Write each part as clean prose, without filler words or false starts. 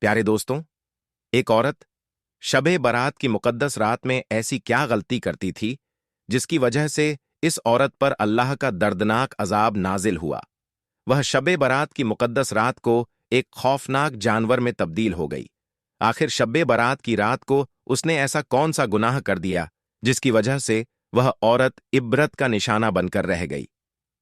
प्यारे दोस्तों, एक औरत शबे बारात की मुकद्दस रात में ऐसी क्या गलती करती थी जिसकी वजह से इस औरत पर अल्लाह का दर्दनाक अजाब नाजिल हुआ। वह शबे बारात की मुकद्दस रात को एक खौफनाक जानवर में तब्दील हो गई। आखिर शबे बारात की रात को उसने ऐसा कौन सा गुनाह कर दिया जिसकी वजह से वह औरत इब्रत का निशाना बनकर रह गई।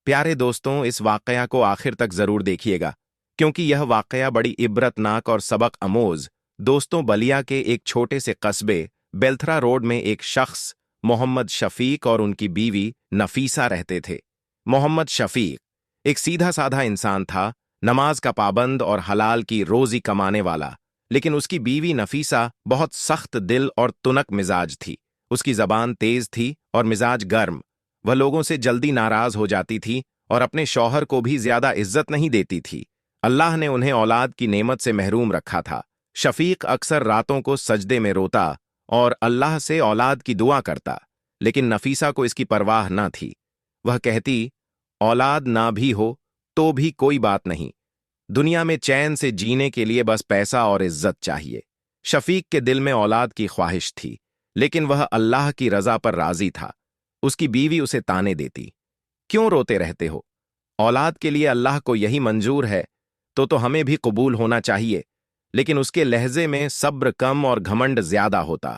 प्यारे दोस्तों, इस वाकया को आखिर तक जरूर देखिएगा, क्योंकि यह वाकया बड़ी इब्रतनाक और सबक अमोज। दोस्तों, बलिया के एक छोटे से कस्बे बेल्थरा रोड में एक शख्स मोहम्मद शफीक और उनकी बीवी नफीसा रहते थे। मोहम्मद शफीक एक सीधा साधा इंसान था, नमाज का पाबंद और हलाल की रोजी कमाने वाला। लेकिन उसकी बीवी नफीसा बहुत सख्त दिल और तुनक मिजाज थी। उसकी जबान तेज थी और मिजाज गर्म। वह लोगों से जल्दी नाराज हो जाती थी और अपने शौहर को भी ज्यादा इज्जत नहीं देती थी। अल्लाह ने उन्हें औलाद की नेमत से महरूम रखा था। शफीक अक्सर रातों को सजदे में रोता और अल्लाह से औलाद की दुआ करता, लेकिन नफीसा को इसकी परवाह न थी। वह कहती, औलाद ना भी हो तो भी कोई बात नहीं, दुनिया में चैन से जीने के लिए बस पैसा और इज्जत चाहिए। शफीक के दिल में औलाद की ख्वाहिश थी, लेकिन वह अल्लाह की रजा पर राजी था। उसकी बीवी उसे ताने देती, क्यों रोते रहते हो? औलाद के लिए अल्लाह को यही मंजूर है तो हमें भी कबूल होना चाहिए। लेकिन उसके लहजे में सब्र कम और घमंड ज्यादा होता।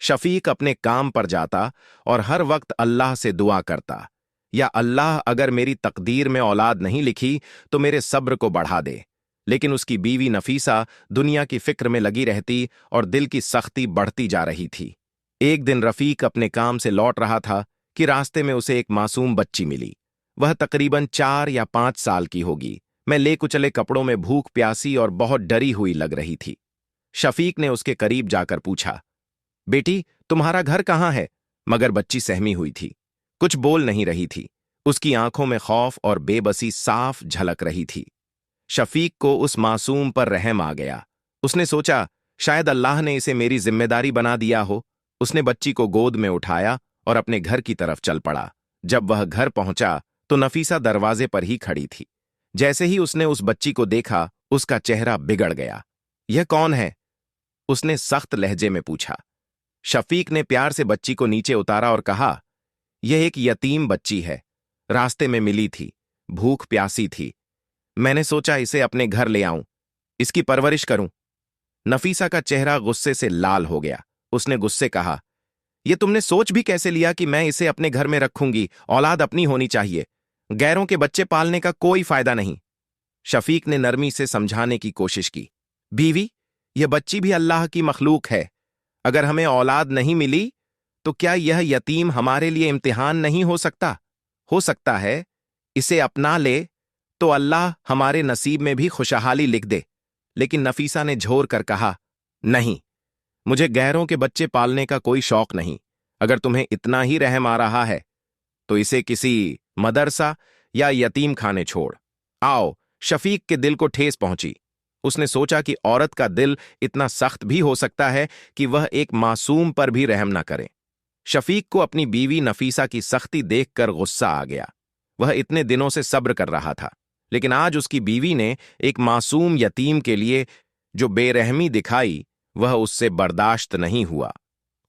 शफीक अपने काम पर जाता और हर वक्त अल्लाह से दुआ करता, या अल्लाह, अगर मेरी तकदीर में औलाद नहीं लिखी तो मेरे सब्र को बढ़ा दे। लेकिन उसकी बीवी नफीसा दुनिया की फिक्र में लगी रहती और दिल की सख्ती बढ़ती जा रही थी। एक दिन रफीक अपने काम से लौट रहा था कि रास्ते में उसे एक मासूम बच्ची मिली। वह तकरीबन 4 या 5 साल की होगी। मैं ले कुचले कपड़ों में भूख प्यासी और बहुत डरी हुई लग रही थी। शफीक ने उसके करीब जाकर पूछा, बेटी, तुम्हारा घर कहाँ है? मगर बच्ची सहमी हुई थी, कुछ बोल नहीं रही थी। उसकी आंखों में खौफ और बेबसी साफ झलक रही थी। शफीक को उस मासूम पर रहम आ गया। उसने सोचा, शायद अल्लाह ने इसे मेरी जिम्मेदारी बना दिया हो। उसने बच्ची को गोद में उठाया और अपने घर की तरफ चल पड़ा। जब वह घर पहुंचा तो नफीसा दरवाजे पर ही खड़ी थी। जैसे ही उसने उस बच्ची को देखा, उसका चेहरा बिगड़ गया। यह कौन है? उसने सख्त लहजे में पूछा। शफीक ने प्यार से बच्ची को नीचे उतारा और कहा, यह एक यतीम बच्ची है, रास्ते में मिली थी, भूख प्यासी थी। मैंने सोचा इसे अपने घर ले आऊं, इसकी परवरिश करूं। नफीसा का चेहरा गुस्से से लाल हो गया। उसने गुस्से कहा, यह तुमने सोच भी कैसे लिया कि मैं इसे अपने घर में रखूंगी? औलाद अपनी होनी चाहिए, गैरों के बच्चे पालने का कोई फायदा नहीं। शफीक ने नरमी से समझाने की कोशिश की, बीवी, यह बच्ची भी अल्लाह की मखलूक है। अगर हमें औलाद नहीं मिली तो क्या यह यतीम हमारे लिए इम्तिहान नहीं हो सकता? हो सकता है इसे अपना ले तो अल्लाह हमारे नसीब में भी खुशहाली लिख दे। लेकिन नफीसा ने झोर कर कहा, नहीं, मुझे गैरों के बच्चे पालने का कोई शौक नहीं। अगर तुम्हें इतना ही रहम आ रहा है तो इसे किसी मदरसा या यतीम खाने छोड़ आओ। शफीक के दिल को ठेस पहुंची। उसने सोचा कि औरत का दिल इतना सख्त भी हो सकता है कि वह एक मासूम पर भी रहम न करे। शफीक को अपनी बीवी नफीसा की सख्ती देखकर गुस्सा आ गया। वह इतने दिनों से सब्र कर रहा था, लेकिन आज उसकी बीवी ने एक मासूम यतीम के लिए जो बेरहमी दिखाई, वह उससे बर्दाश्त नहीं हुआ।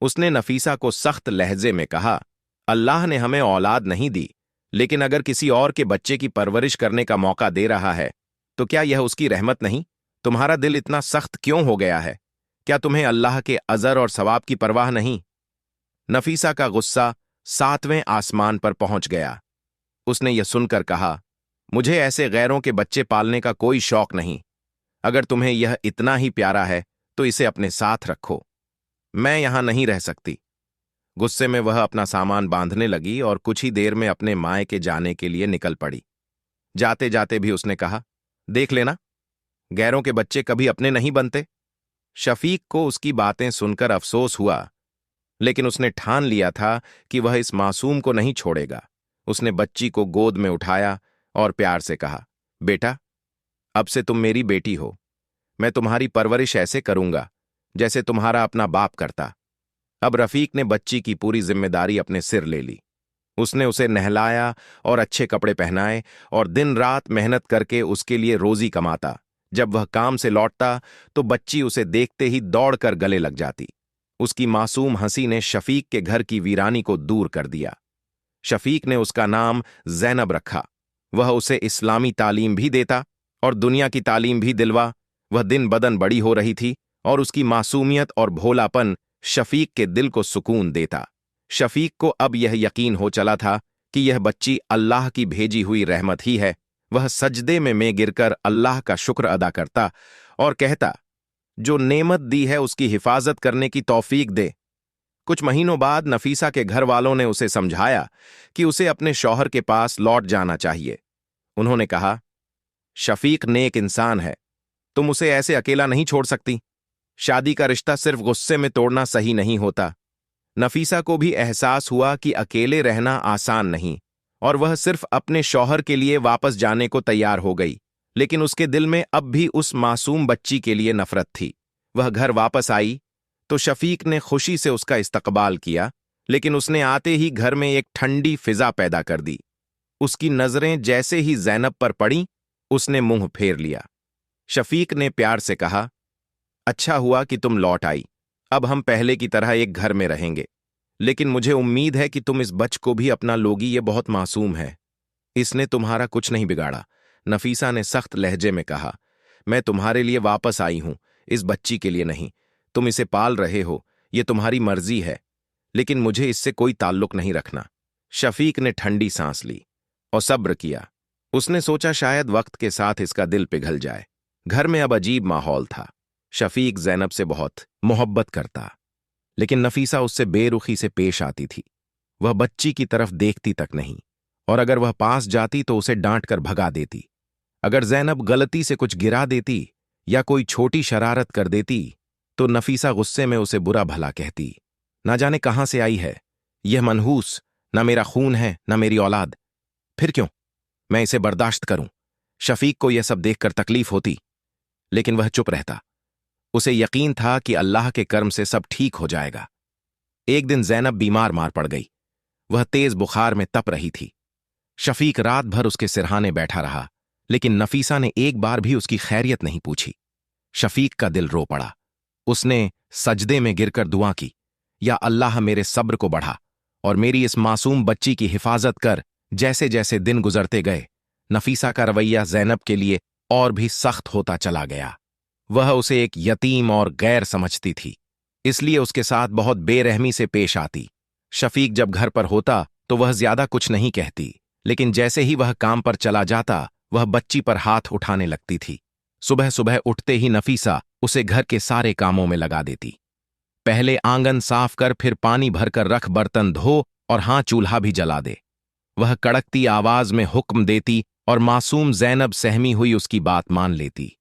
उसने नफीसा को सख्त लहजे में कहा, अल्लाह ने हमें औलाद नहीं दी, लेकिन अगर किसी और के बच्चे की परवरिश करने का मौका दे रहा है तो क्या यह उसकी रहमत नहीं? तुम्हारा दिल इतना सख्त क्यों हो गया है? क्या तुम्हें अल्लाह के अजर और सवाब की परवाह नहीं? नफीसा का गुस्सा 7वें आसमान पर पहुंच गया। उसने यह सुनकर कहा, मुझे ऐसे गैरों के बच्चे पालने का कोई शौक नहीं। अगर तुम्हें यह इतना ही प्यारा है तो इसे अपने साथ रखो, मैं यहां नहीं रह सकती। गुस्से में वह अपना सामान बांधने लगी और कुछ ही देर में अपने मायके जाने के लिए निकल पड़ी। जाते जाते भी उसने कहा, देख लेना, गैरों के बच्चे कभी अपने नहीं बनते। शफीक को उसकी बातें सुनकर अफसोस हुआ, लेकिन उसने ठान लिया था कि वह इस मासूम को नहीं छोड़ेगा। उसने बच्ची को गोद में उठाया और प्यार से कहा, बेटा, अब से तुम मेरी बेटी हो। मैं तुम्हारी परवरिश ऐसे करूंगा जैसे तुम्हारा अपना बाप करता। अब रफीक ने बच्ची की पूरी जिम्मेदारी अपने सिर ले ली। उसने उसे नहलाया और अच्छे कपड़े पहनाए और दिन रात मेहनत करके उसके लिए रोजी कमाता, जब वह काम से लौटता तो बच्ची उसे देखते ही दौड़कर गले लग जाती। उसकी मासूम हंसी ने शफीक के घर की वीरानी को दूर कर दिया। शफीक ने उसका नाम जैनब रखा। वह उसे इस्लामी तालीम भी देता और दुनिया की तालीम भी दिलवा। वह दिन बदन बड़ी हो रही थी और उसकी मासूमियत और भोलापन शफीक के दिल को सुकून देता। शफीक को अब यह यकीन हो चला था कि यह बच्ची अल्लाह की भेजी हुई रहमत ही है। वह सजदे में गिरकर अल्लाह का शुक्र अदा करता और कहता, जो नेमत दी है उसकी हिफाजत करने की तौफीक दे। कुछ महीनों बाद नफीसा के घर वालों ने उसे समझाया कि उसे अपने शौहर के पास लौट जाना चाहिए। उन्होंने कहा, शफीक नेक इंसान है, तुम उसे ऐसे अकेला नहीं छोड़ सकती। शादी का रिश्ता सिर्फ गुस्से में तोड़ना सही नहीं होता। नफीसा को भी एहसास हुआ कि अकेले रहना आसान नहीं और वह सिर्फ अपने शौहर के लिए वापस जाने को तैयार हो गई, लेकिन उसके दिल में अब भी उस मासूम बच्ची के लिए नफरत थी। वह घर वापस आई तो शफीक ने खुशी से उसका इस्तकबाल किया, लेकिन उसने आते ही घर में एक ठंडी फिजा पैदा कर दी। उसकी नजरें जैसे ही जैनब पर पड़ीं, उसने मुंह फेर लिया। शफीक ने प्यार से कहा, अच्छा हुआ कि तुम लौट आई। अब हम पहले की तरह एक घर में रहेंगे, लेकिन मुझे उम्मीद है कि तुम इस बच्च को भी अपना लोगी। ये बहुत मासूम है, इसने तुम्हारा कुछ नहीं बिगाड़ा। नफीसा ने सख्त लहजे में कहा, मैं तुम्हारे लिए वापस आई हूं, इस बच्ची के लिए नहीं। तुम इसे पाल रहे हो, ये तुम्हारी मर्जी है, लेकिन मुझे इससे कोई ताल्लुक नहीं रखना। शफीक ने ठंडी सांस ली और सब्र किया। उसने सोचा शायद वक्त के साथ इसका दिल पिघल जाए। घर में अब अजीब माहौल था। शफीक जैनब से बहुत मोहब्बत करता, लेकिन नफीसा उससे बेरुखी से पेश आती थी। वह बच्ची की तरफ देखती तक नहीं, और अगर वह पास जाती तो उसे डांट कर भगा देती। अगर जैनब गलती से कुछ गिरा देती या कोई छोटी शरारत कर देती तो नफीसा गुस्से में उसे बुरा भला कहती। ना जाने कहां से आई है यह मनहूस, ना मेरा खून है ना मेरी औलाद, फिर क्यों मैं इसे बर्दाश्त करूं। शफीक को यह सब देखकर तकलीफ होती, लेकिन वह चुप रहता। उसे यकीन था कि अल्लाह के कर्म से सब ठीक हो जाएगा। एक दिन जैनब बीमार मार पड़ गई। वह तेज बुखार में तप रही थी। शफीक रात भर उसके सिरहाने बैठा रहा, लेकिन नफीसा ने एक बार भी उसकी खैरियत नहीं पूछी। शफीक का दिल रो पड़ा। उसने सजदे में गिरकर दुआ की, या अल्लाह मेरे सब्र को बढ़ा और मेरी इस मासूम बच्ची की हिफाजत कर। जैसे जैसे दिन गुजरते गए, नफीसा का रवैया जैनब के लिए और भी सख्त होता चला गया। वह उसे एक यतीम और गैर समझती थी, इसलिए उसके साथ बहुत बेरहमी से पेश आती। शफीक जब घर पर होता तो वह ज्यादा कुछ नहीं कहती, लेकिन जैसे ही वह काम पर चला जाता वह बच्ची पर हाथ उठाने लगती थी। सुबह सुबह उठते ही नफीसा उसे घर के सारे कामों में लगा देती। पहले आंगन साफ कर, फिर पानी भरकर रख, बर्तन धो और हाँ चूल्हा भी जला दे। वह कड़कती आवाज में हुक्म देती और मासूम जैनब सहमी हुई उसकी बात मान लेती।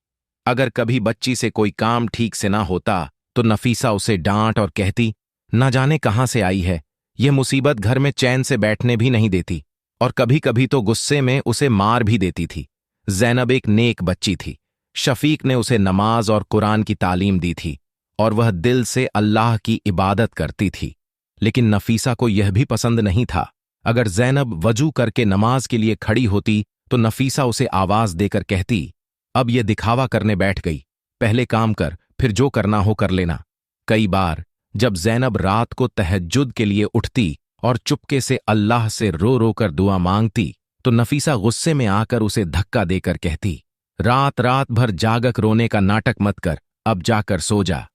अगर कभी बच्ची से कोई काम ठीक से ना होता तो नफीसा उसे डांट और कहती, ना जाने कहां से आई है, यह मुसीबत घर में चैन से बैठने भी नहीं देती, और कभी कभी तो गुस्से में उसे मार भी देती थी। जैनब एक नेक बच्ची थी। शफीक ने उसे नमाज और कुरान की तालीम दी थी और वह दिल से अल्लाह की इबादत करती थी, लेकिन नफीसा को यह भी पसंद नहीं था। अगर जैनब वजू करके नमाज के लिए खड़ी होती तो नफीसा उसे आवाज देकर कहती, अब यह दिखावा करने बैठ गई, पहले काम कर, फिर जो करना हो कर लेना। कई बार जब जैनब रात को तहज्जुद के लिए उठती और चुपके से अल्लाह से रो रो कर दुआ मांगती तो नफीसा गुस्से में आकर उसे धक्का देकर कहती, रात रात भर जागक रोने का नाटक मत कर, अब जाकर सो जा।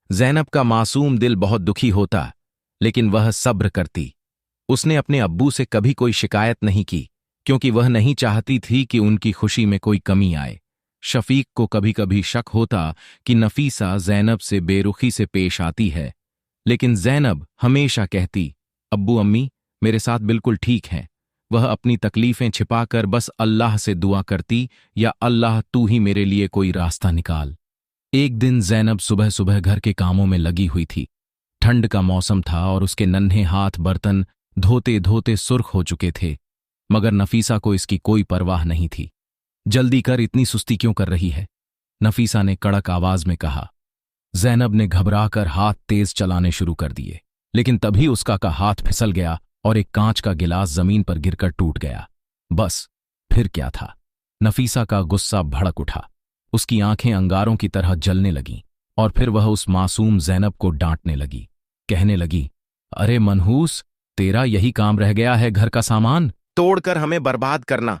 जैनब का मासूम दिल बहुत दुखी होता, लेकिन वह सब्र करती। उसने अपने अब्बू से कभी कोई शिकायत नहीं की, क्योंकि वह नहीं चाहती थी कि उनकी खुशी में कोई कमी आए। शफीक को कभी कभी शक होता कि नफीसा जैनब से बेरुखी से पेश आती है, लेकिन जैनब हमेशा कहती, अब्बू अम्मी मेरे साथ बिल्कुल ठीक हैं। वह अपनी तकलीफें छिपाकर बस अल्लाह से दुआ करती, या अल्लाह तू ही मेरे लिए कोई रास्ता निकाल। एक दिन जैनब सुबह सुबह घर के कामों में लगी हुई थी। ठंड का मौसम था और उसके नन्हे हाथ बर्तन धोते धोते सुर्ख हो चुके थे, मगर नफीसा को इसकी कोई परवाह नहीं थी। जल्दी कर, इतनी सुस्ती क्यों कर रही है? नफीसा ने कड़क आवाज में कहा। जैनब ने घबराकर हाथ तेज चलाने शुरू कर दिए, लेकिन तभी उसका हाथ फिसल गया और एक कांच का गिलास जमीन पर गिरकर टूट गया। बस फिर क्या था? नफीसा का गुस्सा भड़क उठा। उसकी आंखें अंगारों की तरह जलने लगीं और फिर वह उस मासूम ज़ैनब को डांटने लगी। कहने लगी, अरे मनहूस, तेरा यही काम रह गया है घर का सामान तोड़कर हमें बर्बाद करना।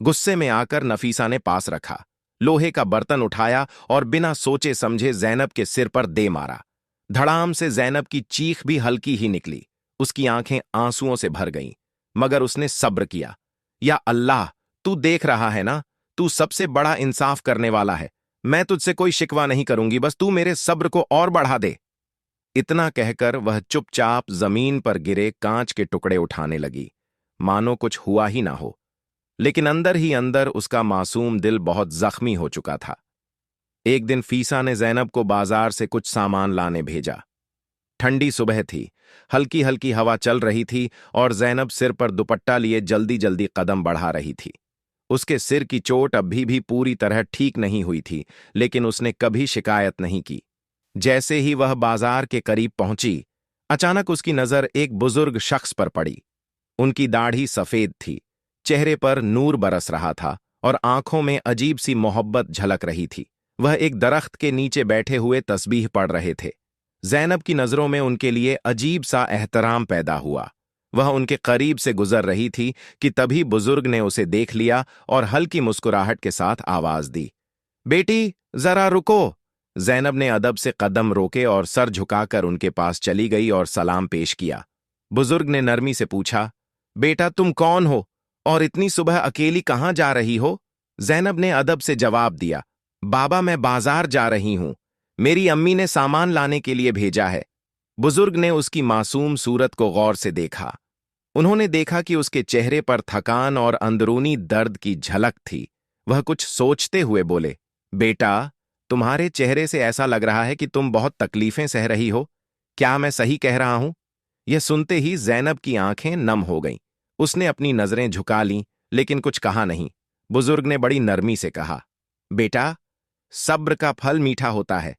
गुस्से में आकर नफीसा ने पास रखा लोहे का बर्तन उठाया और बिना सोचे समझे जैनब के सिर पर दे मारा। धड़ाम से जैनब की चीख भी हल्की ही निकली। उसकी आंखें आंसुओं से भर गईं, मगर उसने सब्र किया। या अल्लाह, तू देख रहा है ना, तू सबसे बड़ा इंसाफ करने वाला है। मैं तुझसे कोई शिकवा नहीं करूंगी, बस तू मेरे सब्र को और बढ़ा दे। इतना कहकर वह चुपचाप जमीन पर गिरे कांच के टुकड़े उठाने लगी, मानो कुछ हुआ ही ना हो। लेकिन अंदर ही अंदर उसका मासूम दिल बहुत जख्मी हो चुका था। एक दिन फीसा ने जैनब को बाजार से कुछ सामान लाने भेजा। ठंडी सुबह थी, हल्की हल्की हवा चल रही थी और जैनब सिर पर दुपट्टा लिए जल्दी जल्दी कदम बढ़ा रही थी। उसके सिर की चोट अभी भी पूरी तरह ठीक नहीं हुई थी, लेकिन उसने कभी शिकायत नहीं की। जैसे ही वह बाजार के करीब पहुंची, अचानक उसकी नजर एक बुजुर्ग शख्स पर पड़ी। उनकी दाढ़ी सफेद थी, चेहरे पर नूर बरस रहा था और आंखों में अजीब सी मोहब्बत झलक रही थी। वह एक दरख्त के नीचे बैठे हुए तस्बीह पढ़ रहे थे। जैनब की नजरों में उनके लिए अजीब सा एहतराम पैदा हुआ। वह उनके करीब से गुजर रही थी कि तभी बुजुर्ग ने उसे देख लिया और हल्की मुस्कुराहट के साथ आवाज दी, बेटी जरा रुको। जैनब ने अदब से कदम रोके और सर झुकाकर उनके पास चली गई और सलाम पेश किया। बुजुर्ग ने नरमी से पूछा, बेटा तुम कौन हो और इतनी सुबह अकेली कहां जा रही हो? जैनब ने अदब से जवाब दिया, बाबा मैं बाजार जा रही हूं, मेरी अम्मी ने सामान लाने के लिए भेजा है। बुजुर्ग ने उसकी मासूम सूरत को गौर से देखा। उन्होंने देखा कि उसके चेहरे पर थकान और अंदरूनी दर्द की झलक थी। वह कुछ सोचते हुए बोले, बेटा तुम्हारे चेहरे से ऐसा लग रहा है कि तुम बहुत तकलीफें सह रही हो। क्या मैं सही कह रहा हूं? यह सुनते ही जैनब की आंखें नम हो गईं। उसने अपनी नजरें झुका लीं, लेकिन कुछ कहा नहीं। बुजुर्ग ने बड़ी नरमी से कहा, बेटा सब्र का फल मीठा होता है।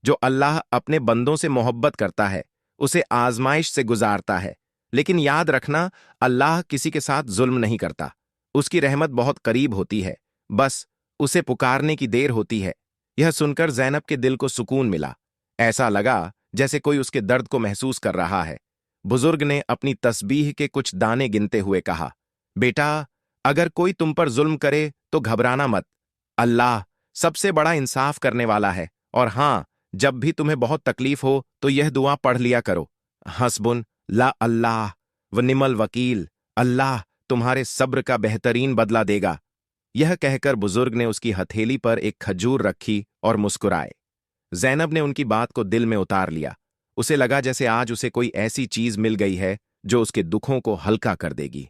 जो अल्लाह अपने बंदों से मोहब्बत करता है, उसे आजमाइश से गुजारता है। लेकिन याद रखना, अल्लाह किसी के साथ जुल्म नहीं करता। उसकी रहमत बहुत करीब होती है, बस उसे पुकारने की देर होती है। यह सुनकर जैनब के दिल को सुकून मिला। ऐसा लगा जैसे कोई उसके दर्द को महसूस कर रहा है। बुजुर्ग ने अपनी तस्बीह के कुछ दाने गिनते हुए कहा, बेटा अगर कोई तुम पर जुल्म करे तो घबराना मत। अल्लाह सबसे बड़ा इंसाफ करने वाला है। और हां, जब भी तुम्हें बहुत तकलीफ हो तो यह दुआ पढ़ लिया करो, हस्बुन ला अल्लाह व निमल वकील, अल्लाह तुम्हारे सब्र का बेहतरीन बदला देगा। यह कहकर बुजुर्ग ने उसकी हथेली पर एक खजूर रखी और मुस्कुराए। जैनब ने उनकी बात को दिल में उतार लिया। उसे लगा जैसे आज उसे कोई ऐसी चीज मिल गई है जो उसके दुखों को हल्का कर देगी।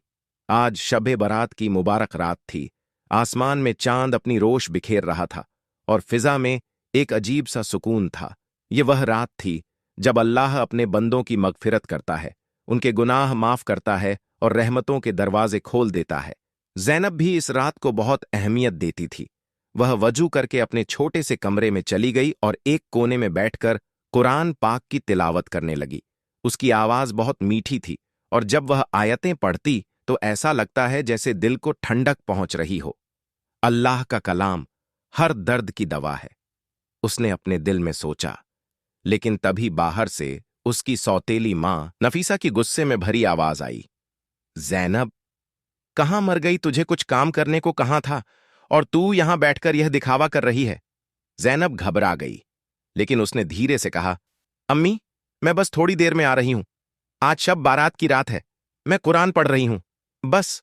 आज शबे बारात की मुबारक रात थी। आसमान में चांद अपनी रोश बिखेर रहा था और फिजा में एक अजीब सा सुकून था। ये वह रात थी जब अल्लाह अपने बंदों की मगफिरत करता है, उनके गुनाह माफ करता है और रहमतों के दरवाजे खोल देता है। जैनब भी इस रात को बहुत अहमियत देती थी। वह वजू करके अपने छोटे से कमरे में चली गई और एक कोने में बैठकर कुरान पाक की तिलावत करने लगी। उसकी आवाज बहुत मीठी थी और जब वह आयतें पढ़ती तो ऐसा लगता है जैसे दिल को ठंडक पहुंच रही हो। अल्लाह का कलाम हर दर्द की दवा है, उसने अपने दिल में सोचा। लेकिन तभी बाहर से उसकी सौतेली मां नफीसा की गुस्से में भरी आवाज आई, जैनब कहां मर गई? तुझे कुछ काम करने को कहां था और तू यहां बैठकर यह दिखावा कर रही है? जैनब घबरा गई, लेकिन उसने धीरे से कहा, अम्मी मैं बस थोड़ी देर में आ रही हूं। आज शब बारात की रात है, मैं कुरान पढ़ रही हूं, बस।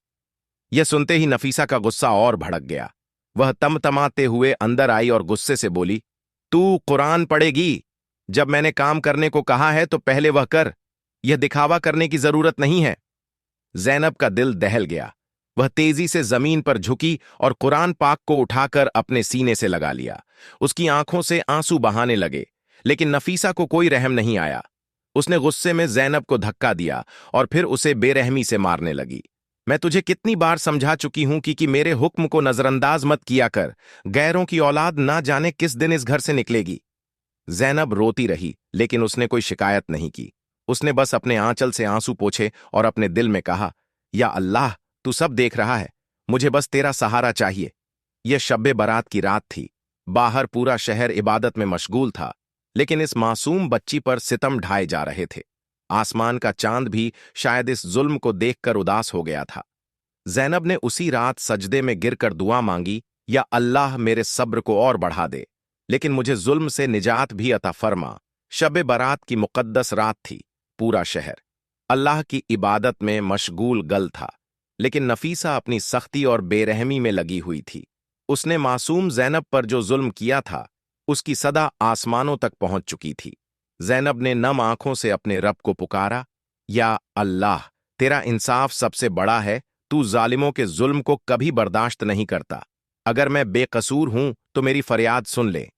यह सुनते ही नफीसा का गुस्सा और भड़क गया। वह तमतमाते हुए अंदर आई और गुस्से से बोली, तू कुरान पढ़ेगी? जब मैंने काम करने को कहा है तो पहले वह कर, यह दिखावा करने की जरूरत नहीं है। जैनब का दिल दहल गया। वह तेजी से जमीन पर झुकी और कुरान पाक को उठाकर अपने सीने से लगा लिया। उसकी आंखों से आंसू बहाने लगे, लेकिन नफीसा को कोई रहम नहीं आया। उसने गुस्से में जैनब को धक्का दिया और फिर उसे बेरहमी से मारने लगी। मैं तुझे कितनी बार समझा चुकी हूं कि मेरे हुक्म को नजरअंदाज मत किया कर। गैरों की औलाद ना जाने किस दिन इस घर से निकलेगी। जैनब रोती रही, लेकिन उसने कोई शिकायत नहीं की। उसने बस अपने आंचल से आंसू पोंछे और अपने दिल में कहा, या अल्लाह तू सब देख रहा है, मुझे बस तेरा सहारा चाहिए। यह शब्बे बारात की रात थी। बाहर पूरा शहर इबादत में मशगूल था, लेकिन इस मासूम बच्ची पर सितम ढाए जा रहे थे। आसमान का चांद भी शायद इस जुल्म को देखकर उदास हो गया था। ज़ैनब ने उसी रात सजदे में गिरकर दुआ मांगी, या अल्लाह मेरे सब्र को और बढ़ा दे, लेकिन मुझे जुल्म से निजात भी अता फरमा। शब बरात की मुकद्दस रात थी। पूरा शहर अल्लाह की इबादत में मशगूल गल था, लेकिन नफीसा अपनी सख्ती और बेरहमी में लगी हुई थी। उसने मासूम ज़ैनब पर जो जुल्म किया था, उसकी सदा आसमानों तक पहुंच चुकी थी। ज़ैनब ने नम आंखों से अपने रब को पुकारा, या अल्लाह, तेरा इंसाफ सबसे बड़ा है, तू जालिमों के जुल्म को कभी बर्दाश्त नहीं करता। अगर मैं बेकसूर हूं तो मेरी फरियाद सुन ले।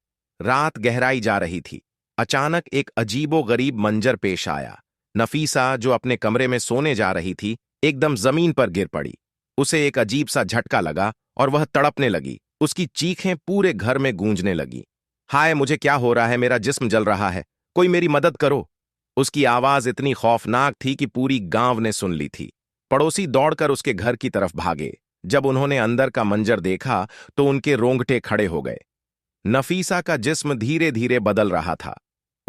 रात गहराई जा रही थी। अचानक एक अजीबो गरीब मंजर पेश आया। नफीसा, जो अपने कमरे में सोने जा रही थी, एकदम जमीन पर गिर पड़ी। उसे एक अजीब सा झटका लगा और वह तड़पने लगी। उसकी चीखें पूरे घर में गूंजने लगी। हाय, मुझे क्या हो रहा है? मेरा जिस्म जल रहा है, कोई मेरी मदद करो। उसकी आवाज इतनी खौफनाक थी कि पूरी गांव ने सुन ली थी। पड़ोसी दौड़कर उसके घर की तरफ भागे। जब उन्होंने अंदर का मंजर देखा तो उनके रोंगटे खड़े हो गए। नफीसा का जिस्म धीरे धीरे बदल रहा था।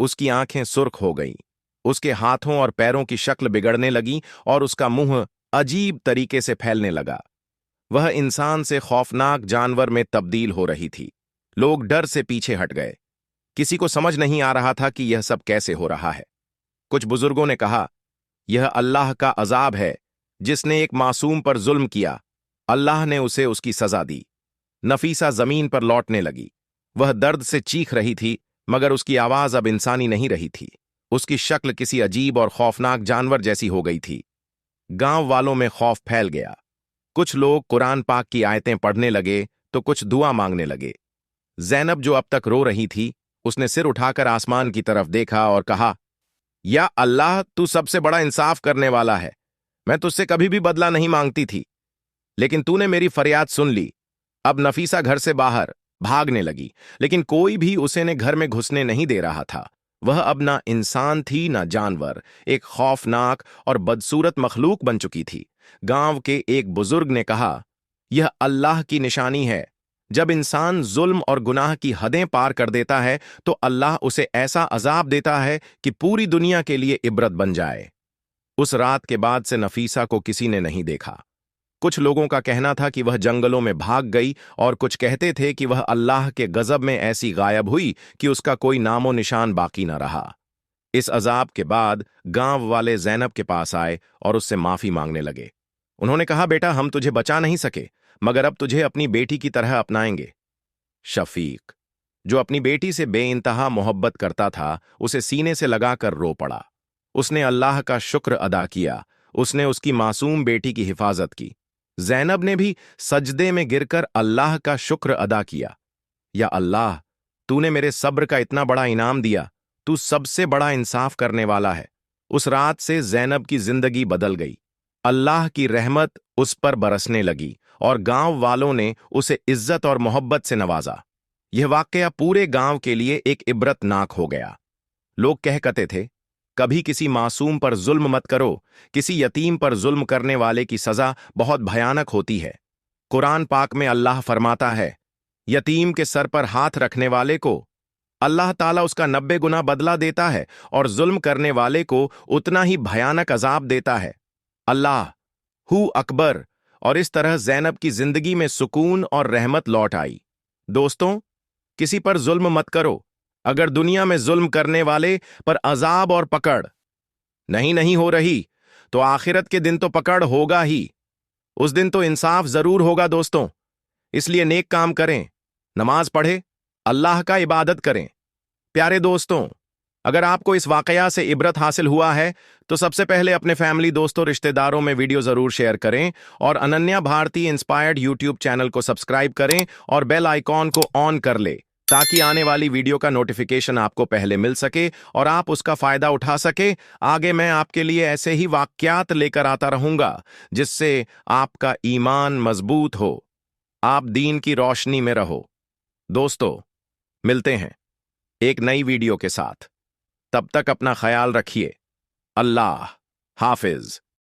उसकी आंखें सुर्ख हो गईं, उसके हाथों और पैरों की शक्ल बिगड़ने लगी और उसका मुंह अजीब तरीके से फैलने लगा। वह इंसान से खौफनाक जानवर में तब्दील हो रही थी। लोग डर से पीछे हट गए। किसी को समझ नहीं आ रहा था कि यह सब कैसे हो रहा है। कुछ बुजुर्गों ने कहा, यह अल्लाह का अजाब है, जिसने एक मासूम पर जुल्म किया। अल्लाह ने उसे उसकी सजा दी। नफीसा जमीन पर लौटने लगी। वह दर्द से चीख रही थी, मगर उसकी आवाज अब इंसानी नहीं रही थी। उसकी शक्ल किसी अजीब और खौफनाक जानवर जैसी हो गई थी। गांव वालों में खौफ फैल गया। कुछ लोग कुरान पाक की आयतें पढ़ने लगे तो कुछ दुआ मांगने लगे। ज़ैनब, जो अब तक रो रही थी, उसने सिर उठाकर आसमान की तरफ देखा और कहा, या अल्लाह, तू सबसे बड़ा इंसाफ करने वाला है। मैं तुझसे कभी भी बदला नहीं मांगती थी, लेकिन तूने मेरी फरियाद सुन ली। अब नफीसा घर से बाहर भागने लगी, लेकिन कोई भी उसे ने घर में घुसने नहीं दे रहा था। वह अब ना इंसान थी ना जानवर, एक खौफनाक और बदसूरत मखलूक बन चुकी थी। गांव के एक बुजुर्ग ने कहा, यह अल्लाह की निशानी है। जब इंसान जुल्म और गुनाह की हदें पार कर देता है तो अल्लाह उसे ऐसा अजाब देता है कि पूरी दुनिया के लिए इबरत बन जाए। उस रात के बाद से नफीसा को किसी ने नहीं देखा। कुछ लोगों का कहना था कि वह जंगलों में भाग गई और कुछ कहते थे कि वह अल्लाह के गजब में ऐसी गायब हुई कि उसका कोई नामो निशान बाकी न रहा। इस अजाब के बाद गांव वाले ज़ैनब के पास आए और उससे माफी मांगने लगे। उन्होंने कहा, बेटा, हम तुझे बचा नहीं सके, मगर अब तुझे अपनी बेटी की तरह अपनाएंगे। शफीक, जो अपनी बेटी से बेइंतहा मोहब्बत करता था, उसे सीने से लगाकर रो पड़ा। उसने अल्लाह का शुक्र अदा किया। उसने उसकी मासूम बेटी की हिफाजत की। ज़ैनब ने भी सजदे में गिरकर अल्लाह का शुक्र अदा किया। या अल्लाह, तूने मेरे सब्र का इतना बड़ा इनाम दिया। तू सबसे बड़ा इंसाफ करने वाला है। उस रात से ज़ैनब की जिंदगी बदल गई। अल्लाह की रहमत उस पर बरसने लगी और गांव वालों ने उसे इज्जत और मोहब्बत से नवाजा। यह वाकया पूरे गांव के लिए एक इबरतनाक हो गया। लोग कहते थे, कभी किसी मासूम पर जुल्म मत करो। किसी यतीम पर जुल्म करने वाले की सजा बहुत भयानक होती है। कुरान पाक में अल्लाह फरमाता है, यतीम के सर पर हाथ रखने वाले को अल्लाह ताला उसका 90 गुना बदला देता है और जुल्म करने वाले को उतना ही भयानक अजाब देता है। अल्लाह हु अकबर। और इस तरह ज़ैनब की जिंदगी में सुकून और रहमत लौट आई। दोस्तों, किसी पर जुल्म मत करो। अगर दुनिया में जुल्म करने वाले पर अजाब और पकड़ नहीं हो रही, तो आखिरत के दिन तो पकड़ होगा ही। उस दिन तो इंसाफ जरूर होगा दोस्तों। इसलिए नेक काम करें, नमाज पढ़े, अल्लाह का इबादत करें। प्यारे दोस्तों, अगर आपको इस वाकया से इबरत हासिल हुआ है तो सबसे पहले अपने फैमिली, दोस्तों, रिश्तेदारों में वीडियो जरूर शेयर करें और Ananya Bharti inspired YouTube channel को सब्सक्राइब करें और बेल आइकॉन को ऑन कर ले, ताकि आने वाली वीडियो का नोटिफिकेशन आपको पहले मिल सके और आप उसका फायदा उठा सके। आगे मैं आपके लिए ऐसे ही वाक्यात लेकर आता रहूंगा जिससे आपका ईमान मजबूत हो, आप दीन की रोशनी में रहो। दोस्तों, मिलते हैं एक नई वीडियो के साथ। तब तक अपना ख्याल रखिए। अल्लाह हाफिज।